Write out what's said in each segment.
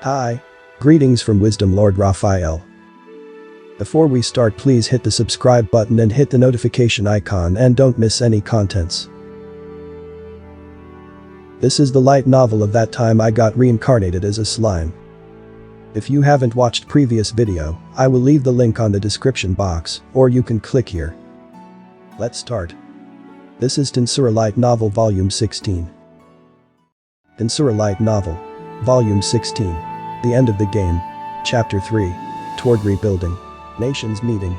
Hi. Greetings from Wisdom Lord Raphael. Before we start, please hit the subscribe button and hit the notification icon and don't miss any contents. This is the light novel of that time I got reincarnated as a slime. If you haven't watched previous video, I will leave the link on the description box, or you can click here. Let's start. This is Tensura Light Novel Volume 16. Tensura Light Novel. Volume 16. The End of the Game. Chapter 3. Toward Rebuilding. Nations Meeting.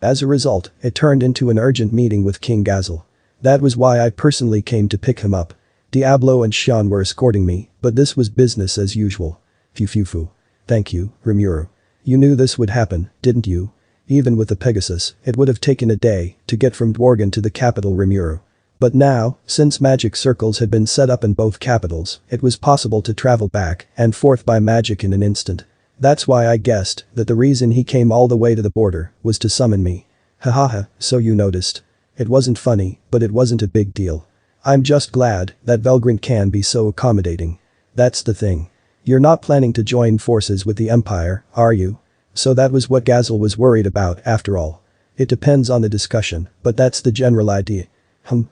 As a result, it turned into an urgent meeting with King Gazel. That was why I personally came to pick him up. Diablo and Xian were escorting me, but this was business as usual. Fufufu. Thank you, Rimuru. You knew this would happen, didn't you? Even with the Pegasus, it would have taken a day to get from Dworgen to the capital Rimuru. But now, since magic circles had been set up in both capitals, it was possible to travel back and forth by magic in an instant. That's why I guessed that the reason he came all the way to the border was to summon me. Hahaha, so you noticed. It wasn't funny, but it wasn't a big deal. I'm just glad that Velgrint can be so accommodating. That's the thing. You're not planning to join forces with the Empire, are you? So that was what Gazel was worried about after all. It depends on the discussion, but that's the general idea.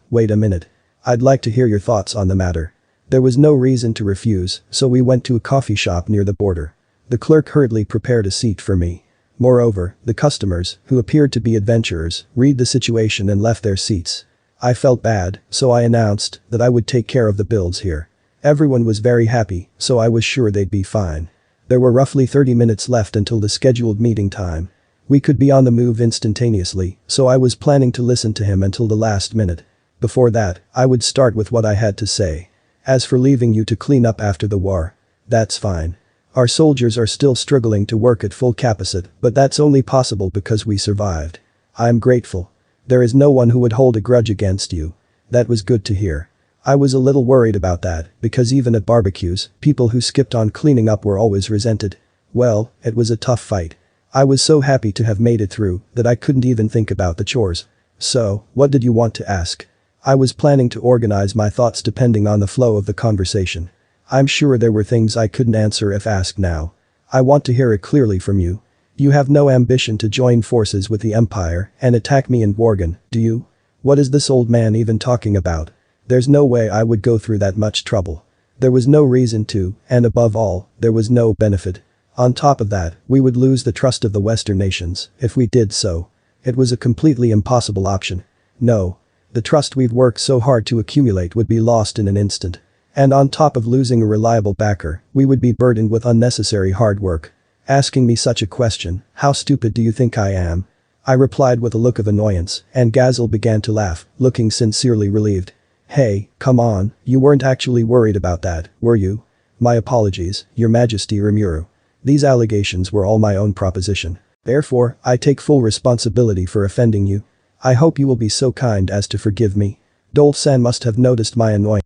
Wait a minute. I'd like to hear your thoughts on the matter. There was no reason to refuse, so we went to a coffee shop near the border. The clerk hurriedly prepared a seat for me. Moreover, the customers, who appeared to be adventurers, read the situation and left their seats. I felt bad, so I announced that I would take care of the bills here. Everyone was very happy, so I was sure they'd be fine. There were roughly 30 minutes left until the scheduled meeting time. We could be on the move instantaneously, so I was planning to listen to him until the last minute. Before that, I would start with what I had to say. As for leaving you to clean up after the war, that's fine. Our soldiers are still struggling to work at full capacity, but that's only possible because we survived. I'm grateful. There is no one who would hold a grudge against you. That was good to hear. I was a little worried about that, because even at barbecues, people who skipped on cleaning up were always resented. Well, it was a tough fight. I was so happy to have made it through that I couldn't even think about the chores. So, what did you want to ask? I was planning to organize my thoughts depending on the flow of the conversation. I'm sure there were things I couldn't answer if asked now. I want to hear it clearly from you. You have no ambition to join forces with the Empire and attack me in Dworgen, do you? What is this old man even talking about? There's no way I would go through that much trouble. There was no reason to, and above all, there was no benefit. On top of that, we would lose the trust of the Western nations if we did so. It was a completely impossible option. No. The trust we've worked so hard to accumulate would be lost in an instant. And on top of losing a reliable backer, we would be burdened with unnecessary hard work. Asking me such a question, how stupid do you think I am? I replied with a look of annoyance, and Gazel began to laugh, looking sincerely relieved. Hey, come on, you weren't actually worried about that, were you? My apologies, Your Majesty Rimuru. These allegations were all my own proposition. Therefore, I take full responsibility for offending you. I hope you will be so kind as to forgive me. Dolph-san must have noticed my annoyance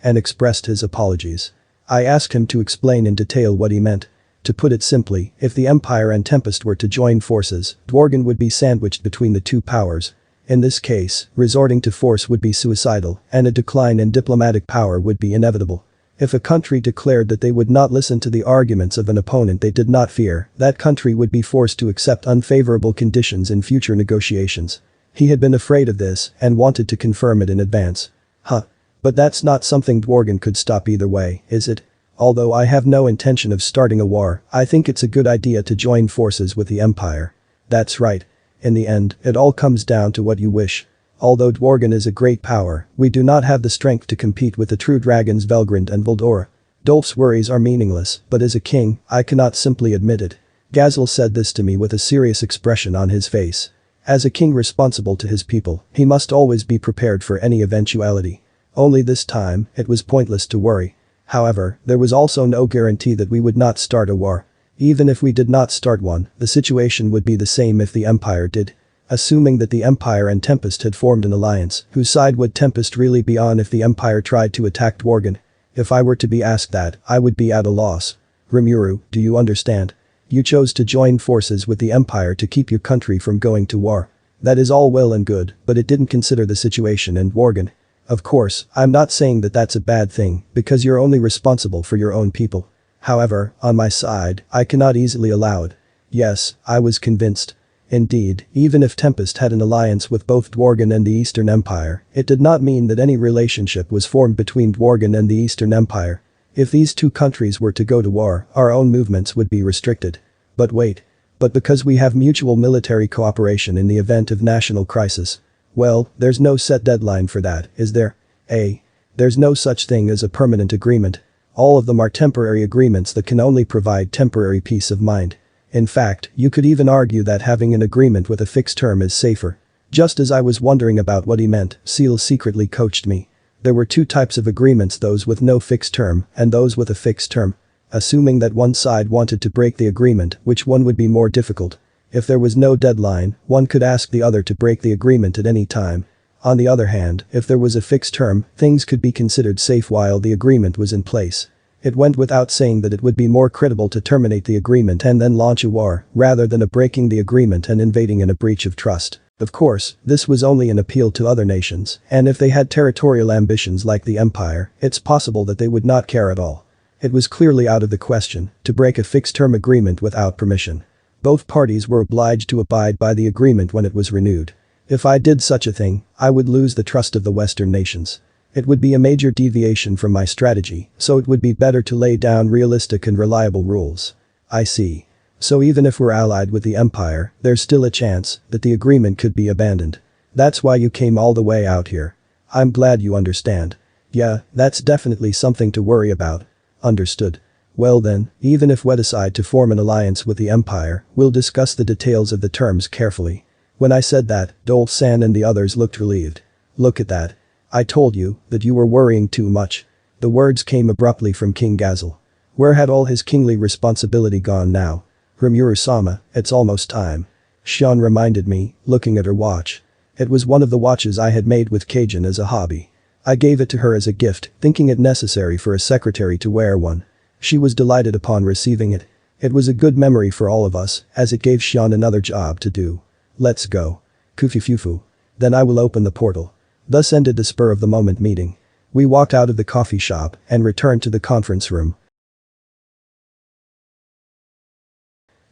and expressed his apologies. I asked him to explain in detail what he meant. To put it simply, if the Empire and Tempest were to join forces, Dworgen would be sandwiched between the two powers. In this case, resorting to force would be suicidal, and a decline in diplomatic power would be inevitable. If a country declared that they would not listen to the arguments of an opponent they did not fear, that country would be forced to accept unfavorable conditions in future negotiations. He had been afraid of this and wanted to confirm it in advance. But that's not something Dworgen could stop either way, is it? Although I have no intention of starting a war, I think it's a good idea to join forces with the Empire. That's right. In the end, it all comes down to what you wish. Although Dworgen is a great power, we do not have the strength to compete with the true dragons Velgrint and Voldora. Dolph's worries are meaningless, but as a king, I cannot simply admit it. Gazel said this to me with a serious expression on his face. As a king responsible to his people, he must always be prepared for any eventuality. Only this time, it was pointless to worry. However, there was also no guarantee that we would not start a war. Even if we did not start one, the situation would be the same if the Empire did. Assuming that the Empire and Tempest had formed an alliance, whose side would Tempest really be on if the Empire tried to attack Dworgen? If I were to be asked that, I would be at a loss. Rimuru, do you understand? You chose to join forces with the Empire to keep your country from going to war. That is all well and good, but it didn't consider the situation in Dworgen. Of course, I'm not saying that that's a bad thing, because you're only responsible for your own people. However, on my side, I cannot easily allow it. Yes, I was convinced. Indeed, even if Tempest had an alliance with both Dworgen and the Eastern Empire, it did not mean that any relationship was formed between Dworgen and the Eastern Empire. If these two countries were to go to war, our own movements would be restricted. But wait. But because we have mutual military cooperation in the event of national crisis. Well, there's no set deadline for that, is there? There's no such thing as a permanent agreement. All of them are temporary agreements that can only provide temporary peace of mind. In fact, you could even argue that having an agreement with a fixed term is safer. Just as I was wondering about what he meant, Seal secretly coached me. There were two types of agreements, those with no fixed term and those with a fixed term. Assuming that one side wanted to break the agreement, which one would be more difficult? If there was no deadline, one could ask the other to break the agreement at any time. On the other hand, if there was a fixed term, things could be considered safe while the agreement was in place. It went without saying that it would be more credible to terminate the agreement and then launch a war, rather than a breaking the agreement and invading in a breach of trust. Of course, this was only an appeal to other nations, and if they had territorial ambitions like the Empire, it's possible that they would not care at all. It was clearly out of the question to break a fixed-term agreement without permission. Both parties were obliged to abide by the agreement when it was renewed. If I did such a thing, I would lose the trust of the Western nations. It would be a major deviation from my strategy, so it would be better to lay down realistic and reliable rules. I see. So even if we're allied with the Empire, there's still a chance that the agreement could be abandoned. That's why you came all the way out here. I'm glad you understand. Yeah, that's definitely something to worry about. Understood. Well then, even if we decide to form an alliance with the Empire, we'll discuss the details of the terms carefully. When I said that, Dol-san and the others looked relieved. Look at that. I told you that you were worrying too much. The words came abruptly from King Gazel. Where had all his kingly responsibility gone now? Rimuru-sama, it's almost time. Shion reminded me, looking at her watch. It was one of the watches I had made with Kajin as a hobby. I gave it to her as a gift, thinking it necessary for a secretary to wear one. She was delighted upon receiving it. It was a good memory for all of us, as it gave Shion another job to do. Let's go. Kufufufu. Then I will open the portal. Thus ended the spur-of-the-moment meeting. We walked out of the coffee shop and returned to the conference room.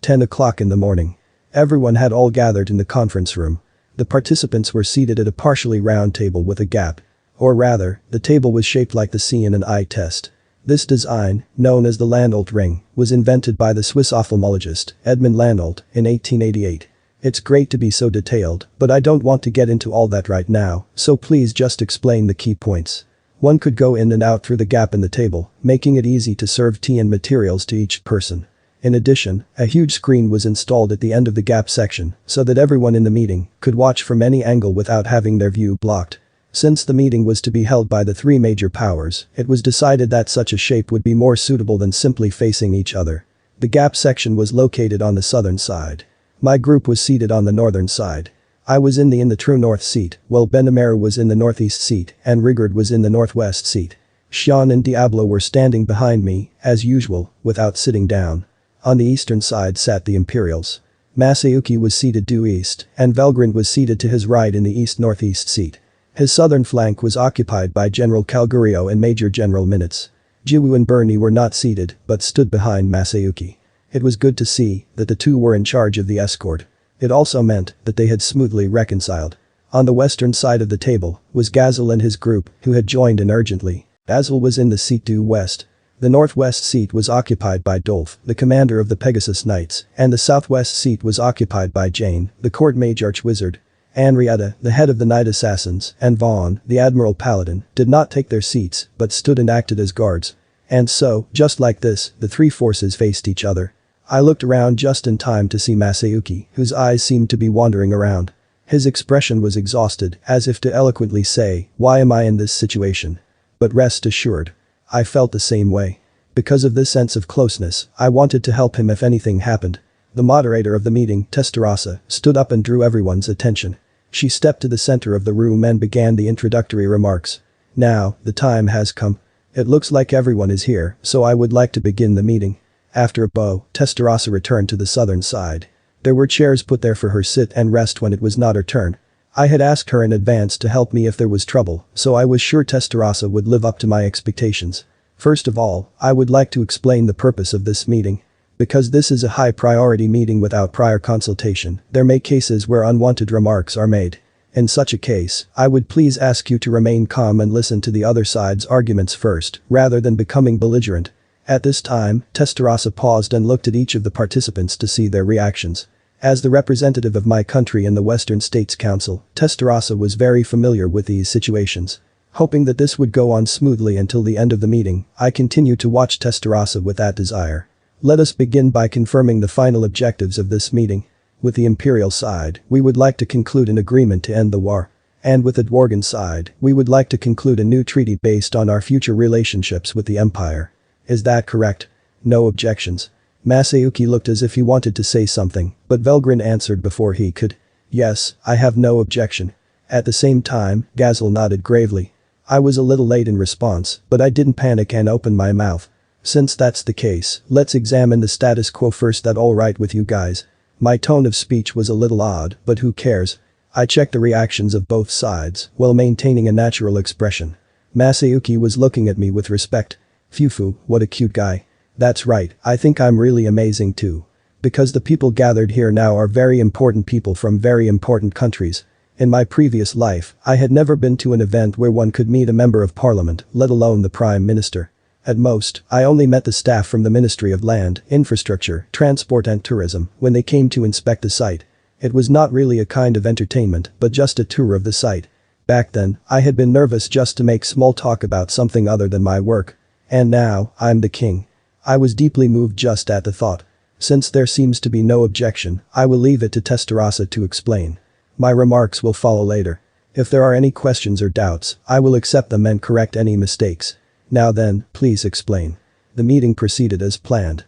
10 o'clock in the morning. Everyone had all gathered in the conference room. The participants were seated at a partially round table with a gap. Or rather, the table was shaped like the C in an eye test. This design, known as the Landolt ring, was invented by the Swiss ophthalmologist Edmund Landolt in 1888. It's great to be so detailed, but I don't want to get into all that right now, so please just explain the key points. One could go in and out through the gap in the table, making it easy to serve tea and materials to each person. In addition, a huge screen was installed at the end of the gap section so that everyone in the meeting could watch from any angle without having their view blocked. Since the meeting was to be held by the three major powers, it was decided that such a shape would be more suitable than simply facing each other. The gap section was located on the southern side. My group was seated on the northern side. I was in the true north seat, while Benamaru was in the northeast seat and Rigard was in the northwest seat. Shion and Diablo were standing behind me, as usual, without sitting down. On the eastern side sat the Imperials. Masayuki was seated due east, and Velgrind was seated to his right in the east-northeast seat. His southern flank was occupied by General Calgurio and Major General Minutes. Jiwoo and Bernie were not seated, but stood behind Masayuki. It was good to see that the two were in charge of the escort. It also meant that they had smoothly reconciled. On the western side of the table was Gazel and his group, who had joined in urgently. Gazel was in the seat due west. The northwest seat was occupied by Dolph, the commander of the Pegasus Knights, and the southwest seat was occupied by Jane, the court mage archwizard. Henrietta, the head of the Night Assassins, and Vaughn, the Admiral Paladin, did not take their seats but stood and acted as guards. And so, just like this, the three forces faced each other. I looked around just in time to see Masayuki, whose eyes seemed to be wandering around. His expression was exhausted, as if to eloquently say, "Why am I in this situation?" But rest assured. I felt the same way. Because of this sense of closeness, I wanted to help him if anything happened. The moderator of the meeting, Tensura, stood up and drew everyone's attention. She stepped to the center of the room and began the introductory remarks. Now, the time has come. It looks like everyone is here, so I would like to begin the meeting. After a bow, Tensura returned to the southern side. There were chairs put there for her sit and rest when it was not her turn. I had asked her in advance to help me if there was trouble, so I was sure Tensura would live up to my expectations. First of all, I would like to explain the purpose of this meeting. Because this is a high-priority meeting without prior consultation, there may cases where unwanted remarks are made. In such a case, I would please ask you to remain calm and listen to the other side's arguments first, rather than becoming belligerent. At this time, Tensura paused and looked at each of the participants to see their reactions. As the representative of my country in the Western States Council, Tensura was very familiar with these situations. Hoping that this would go on smoothly until the end of the meeting, I continued to watch Tensura with that desire. Let us begin by confirming the final objectives of this meeting. With the Imperial side, we would like to conclude an agreement to end the war. And with the Dworgen side, we would like to conclude a new treaty based on our future relationships with the Empire. Is that correct? No objections. Masayuki looked as if he wanted to say something, but Velgrin answered before he could. Yes, I have no objection. At the same time, Gazel nodded gravely. I was a little late in response, but I didn't panic and open my mouth. Since that's the case, let's examine the status quo first. That all right with you guys? My tone of speech was a little odd, but who cares? I checked the reactions of both sides, while maintaining a natural expression. Masayuki was looking at me with respect. Fufu, what a cute guy. That's right, I think I'm really amazing too. Because the people gathered here now are very important people from very important countries. In my previous life, I had never been to an event where one could meet a member of parliament, let alone the prime minister. At most, I only met the staff from the Ministry of Land, Infrastructure, Transport and Tourism when they came to inspect the site. It was not really a kind of entertainment, but just a tour of the site. Back then, I had been nervous just to make small talk about something other than my work. And now, I'm the king. I was deeply moved just at the thought. Since there seems to be no objection, I will leave it to Tensura to explain. My remarks will follow later. If there are any questions or doubts, I will accept them and correct any mistakes. Now then, please explain. The meeting proceeded as planned.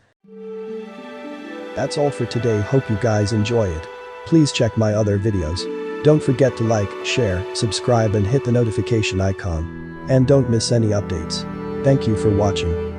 That's all for today. Hope you guys enjoy it. Please check my other videos. Don't forget to like, share, subscribe and hit the notification icon. And don't miss any updates. Thank you for watching.